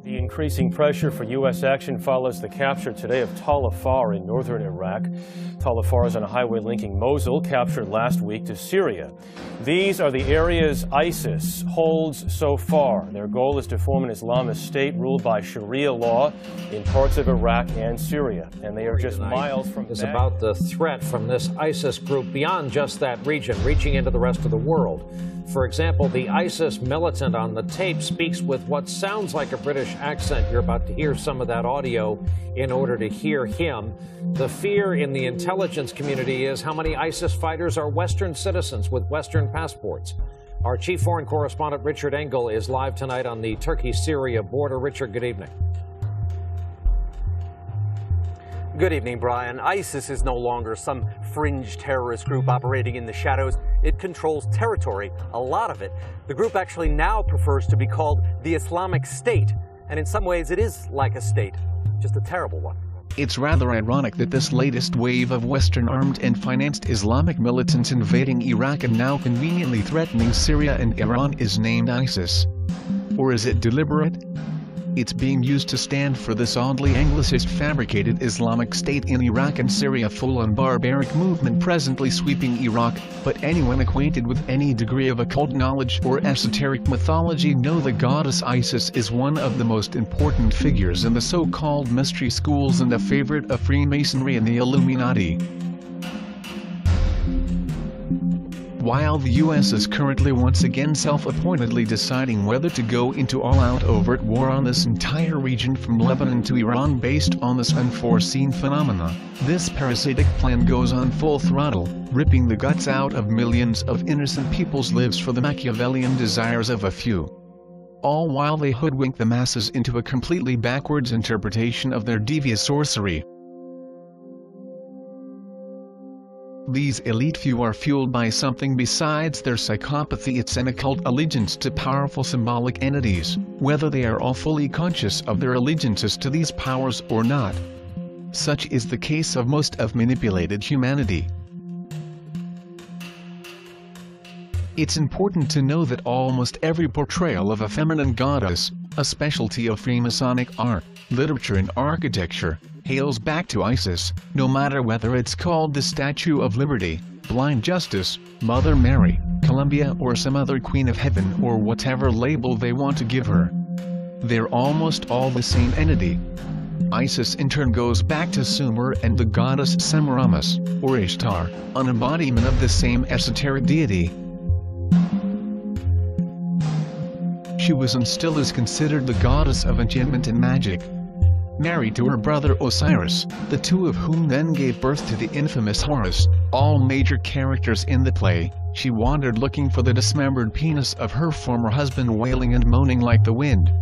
Increasing pressure for U.S. action follows the capture today of Tal Afar in northern Iraq. Tal Afar is on a highway linking Mosul, captured last week, to Syria. These are the areas ISIS holds so far. Their goal is to form an Islamist state ruled by Sharia law in parts of Iraq and Syria. And they are just miles from is about the threat from this ISIS group beyond just that region, reaching into the rest of the world. For example, the ISIS militant on the tape speaks with what sounds like a British accent. You're about to hear some of that audio in order to hear him. The fear in the intelligence community is how many ISIS fighters are Western citizens with Western passports. Our chief foreign correspondent, Richard Engel, is live tonight on the Turkey-Syria border. Richard, good evening. Good evening, Brian. ISIS is no longer some fringe terrorist group operating in the shadows. It controls territory, a lot of it. The group actually now prefers to be called the Islamic State, and in some ways it is like a state, just a terrible one. It's rather ironic that this latest wave of Western armed and financed Islamic militants invading Iraq and now conveniently threatening Syria and Iran is named ISIS. Or is it deliberate? It's being used to stand for this oddly Anglicist fabricated Islamic State in Iraq and Syria, full-on barbaric movement presently sweeping Iraq, but anyone acquainted with any degree of occult knowledge or esoteric mythology know the goddess Isis is one of the most important figures in the so-called mystery schools and a favorite of Freemasonry and the Illuminati. While the U.S. is currently once again self-appointedly deciding whether to go into all-out overt war on this entire region from Lebanon to Iran based on this unforeseen phenomena, this parasitic plan goes on full throttle, ripping the guts out of millions of innocent people's lives for the Machiavellian desires of a few. All while they hoodwink the masses into a completely backwards interpretation of their devious sorcery. These elite few are fueled by something besides their psychopathy. It's an occult allegiance to powerful symbolic entities, whether they are all fully conscious of their allegiances to these powers or not. Such is the case of most of manipulated humanity. It's important to know that almost every portrayal of a feminine goddess, a specialty of Freemasonic art, literature and architecture, hails back to Isis, no matter whether it's called the Statue of Liberty, Blind Justice, Mother Mary, Columbia or some other Queen of Heaven or whatever label they want to give her. They're almost all the same entity. Isis in turn goes back to Sumer and the goddess Semiramis, or Ishtar, an embodiment of the same esoteric deity. She was and still is considered the goddess of enchantment and magic. Married to her brother Osiris, the two of whom then gave birth to the infamous Horus, all major characters in the play, she wandered looking for the dismembered penis of her former husband, wailing and moaning like the wind.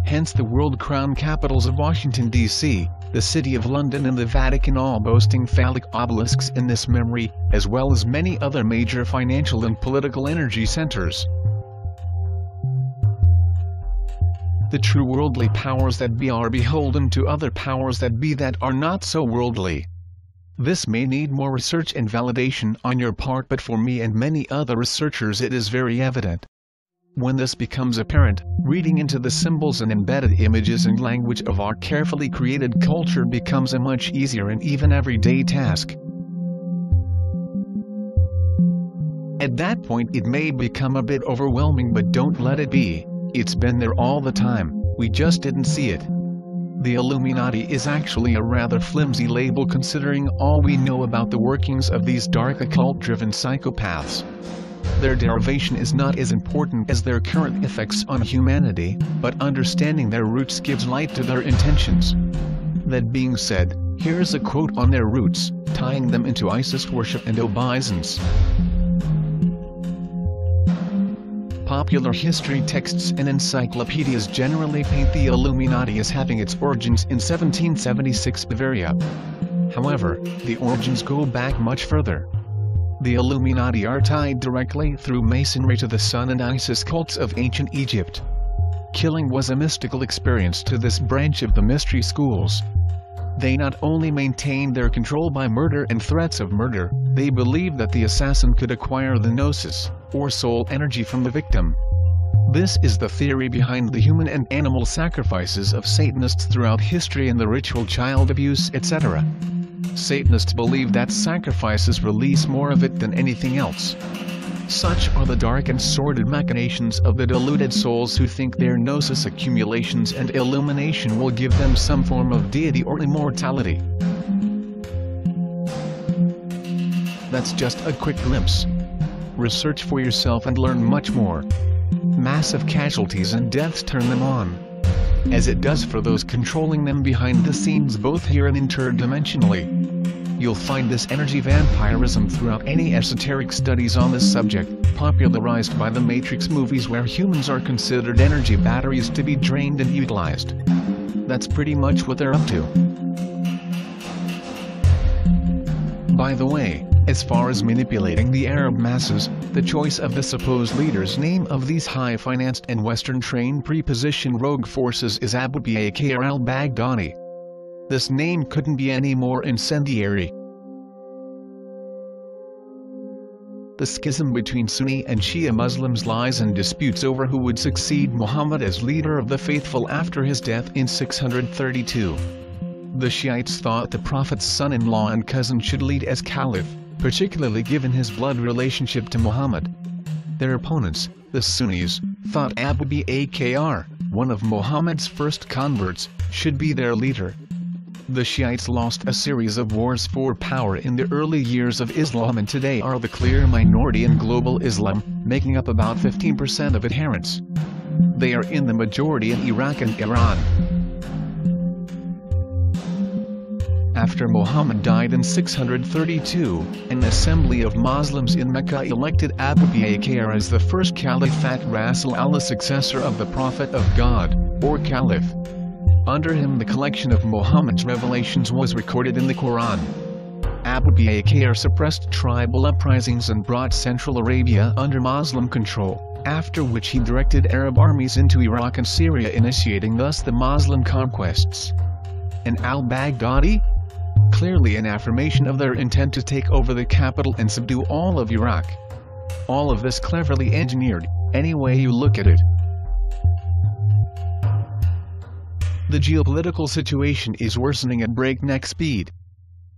Hence the world-crowned capitals of Washington, D.C., the City of London and the Vatican all boasting phallic obelisks in this memory, as well as many other major financial and political energy centers. The true worldly powers that be are beholden to other powers that be that are not so worldly. This may need more research and validation on your part, but for me and many other researchers it is very evident. When this becomes apparent, reading into the symbols and embedded images and language of our carefully created culture becomes a much easier and even everyday task. At that point it may become a bit overwhelming, but don't let it be. It's been there all the time, we just didn't see it. The Illuminati is actually a rather flimsy label considering all we know about the workings of these dark occult-driven psychopaths. Their derivation is not as important as their current effects on humanity, but understanding their roots gives light to their intentions. That being said, here's a quote on their roots, tying them into Isis worship and obeisance. Popular history texts and encyclopedias generally paint the Illuminati as having its origins in 1776 Bavaria. However, the origins go back much further. The Illuminati are tied directly through Masonry to the Sun and Isis cults of ancient Egypt. Killing was a mystical experience to this branch of the mystery schools. They not only maintained their control by murder and threats of murder, they believed that the assassin could acquire the gnosis, or soul energy from the victim. This is the theory behind the human and animal sacrifices of Satanists throughout history and the ritual child abuse, etc. Satanists believe that sacrifices release more of it than anything else. Such are the dark and sordid machinations of the deluded souls who think their gnosis accumulations and illumination will give them some form of deity or immortality. That's just a quick glimpse. Research for yourself and learn much more. Massive casualties and deaths turn them on, as it does for those controlling them behind the scenes both here and interdimensionally. You'll find this energy vampirism throughout any esoteric studies on this subject, popularized by the Matrix movies where humans are considered energy batteries to be drained and utilized. That's pretty much what they're up to. By the way, as far as manipulating the Arab masses, the choice of the supposed leader's name of these high-financed and Western-trained pre-positioned rogue forces is Abu Bakr al-Baghdadi. This name couldn't be any more incendiary. The schism between Sunni and Shia Muslims lies in disputes over who would succeed Muhammad as leader of the faithful after his death in 632. The Shiites thought the Prophet's son-in-law and cousin should lead as caliph, particularly given his blood relationship to Muhammad. Their opponents, the Sunnis, thought Abu Bakr, one of Muhammad's first converts, should be their leader. The Shiites lost a series of wars for power in the early years of Islam and today are the clear minority in global Islam, making up about 15% of adherents. They are in the majority in Iraq and Iran. After Muhammad died in 632, an assembly of Muslims in Mecca elected Abu Bakr as the first Caliphate Rasul Allah, successor of the Prophet of God, or Caliph. Under him the collection of Muhammad's revelations was recorded in the Quran. Abu Bakr suppressed tribal uprisings and brought Central Arabia under Muslim control, after which he directed Arab armies into Iraq and Syria, initiating thus the Muslim conquests. And al-Baghdadi? Clearly an affirmation of their intent to take over the capital and subdue all of Iraq. All of this cleverly engineered, any way you look at it. The geopolitical situation is worsening at breakneck speed.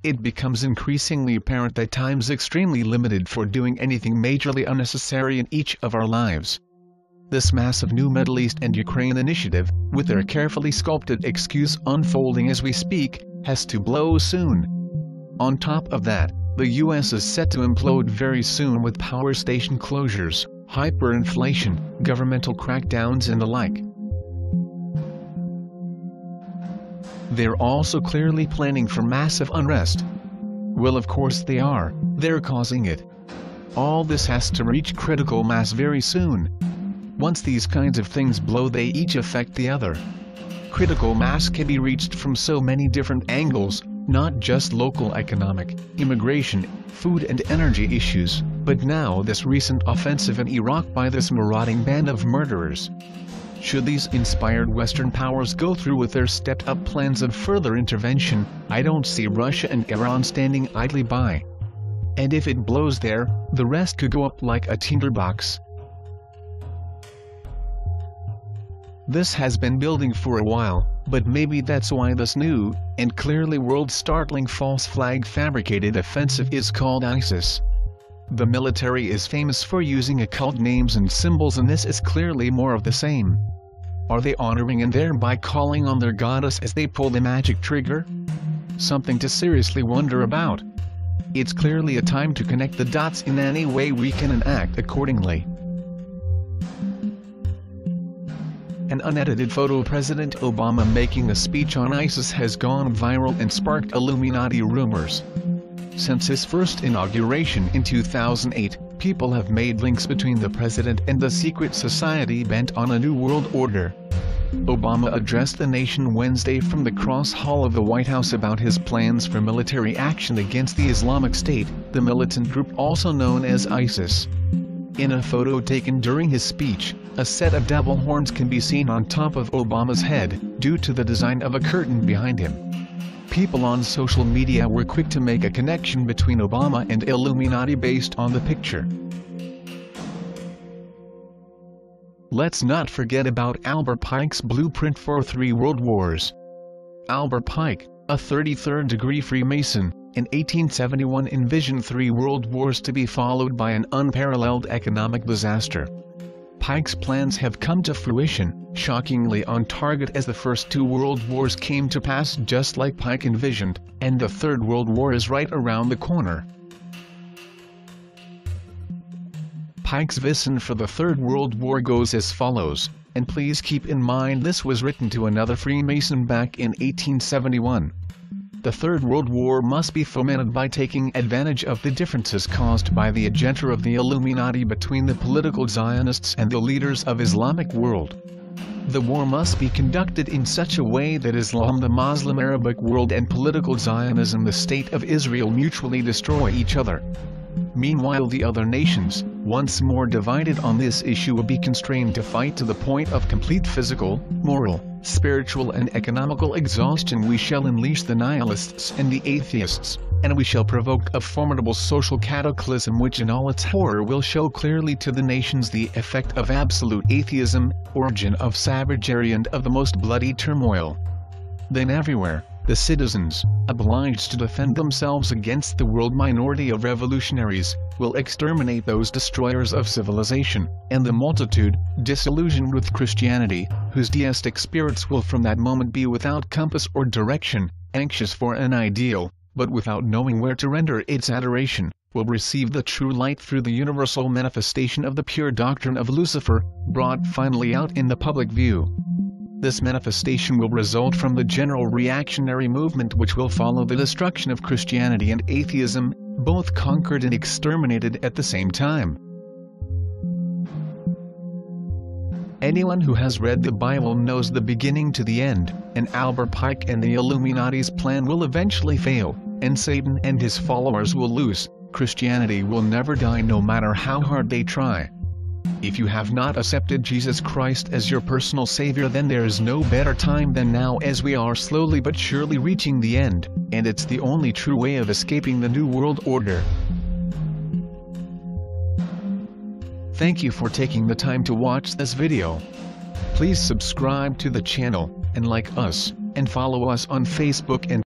It becomes increasingly apparent that time is extremely limited for doing anything majorly unnecessary in each of our lives. This massive new Middle East and Ukraine initiative, with their carefully sculpted excuse unfolding as we speak, has to blow soon. On top of that, the US is set to implode very soon with power station closures, hyperinflation, governmental crackdowns and the like. They're also clearly planning for massive unrest. Well, of course they are, they're causing it. All this has to reach critical mass very soon. Once these kinds of things blow, they each affect the other. Critical mass can be reached from so many different angles, not just local economic, immigration, food and energy issues, but now this recent offensive in Iraq by this marauding band of murderers. Should these inspired Western powers go through with their stepped-up plans of further intervention, I don't see Russia and Iran standing idly by. And if it blows there, the rest could go up like a tinderbox. This has been building for a while, but maybe that's why this new, and clearly world-startling false flag fabricated offensive is called ISIS. The military is famous for using occult names and symbols, and this is clearly more of the same. Are they honoring and thereby calling on their goddess as they pull the magic trigger? Something to seriously wonder about. It's clearly a time to connect the dots in any way we can and act accordingly. An unedited photo of President Obama making a speech on ISIS has gone viral and sparked Illuminati rumors. Since his first inauguration in 2008, people have made links between the president and the secret society bent on a new world order. Obama addressed the nation Wednesday from the Cross Hall of the White House about his plans for military action against the Islamic State, the militant group also known as ISIS. In a photo taken during his speech, a set of devil horns can be seen on top of Obama's head, due to the design of a curtain behind him. People on social media were quick to make a connection between Obama and Illuminati based on the picture. Let's not forget about Albert Pike's blueprint for 3 world wars. Albert Pike, a 33rd-degree Freemason, in 1871 envisioned 3 world wars to be followed by an unparalleled economic disaster. Pike's plans have come to fruition, shockingly on target as the first 2 world wars came to pass just like Pike envisioned, and the 3rd World War is right around the corner. Pike's vision for the 3rd World War goes as follows, and please keep in mind this was written to another Freemason back in 1871. The 3rd World War must be fomented by taking advantage of the differences caused by the agenda of the Illuminati between the political Zionists and the leaders of Islamic world. The war must be conducted in such a way that Islam, the Muslim Arabic world, and political Zionism, the State of Israel, mutually destroy each other. Meanwhile, the other nations, once more divided on this issue, will be constrained to fight to the point of complete physical, moral, spiritual and economical exhaustion. We shall unleash the nihilists and the atheists, and we shall provoke a formidable social cataclysm which in all its horror will show clearly to the nations the effect of absolute atheism, origin of savagery and of the most bloody turmoil. Then everywhere, the citizens, obliged to defend themselves against the world minority of revolutionaries, will exterminate those destroyers of civilization, and the multitude, disillusioned with Christianity, whose deistic spirits will from that moment be without compass or direction, anxious for an ideal, but without knowing where to render its adoration, will receive the true light through the universal manifestation of the pure doctrine of Lucifer, brought finally out in the public view. This manifestation will result from the general reactionary movement which will follow the destruction of Christianity and atheism, both conquered and exterminated at the same time. Anyone who has read the Bible knows the beginning to the end, and Albert Pike and the Illuminati's plan will eventually fail, and Satan and his followers will lose. Christianity will never die no matter how hard they try. If you have not accepted Jesus Christ as your personal Savior, then there is no better time than now, as we are slowly but surely reaching the end, and it's the only true way of escaping the New World Order. Thank you for taking the time to watch this video. Please subscribe to the channel, and like us, and follow us on Facebook and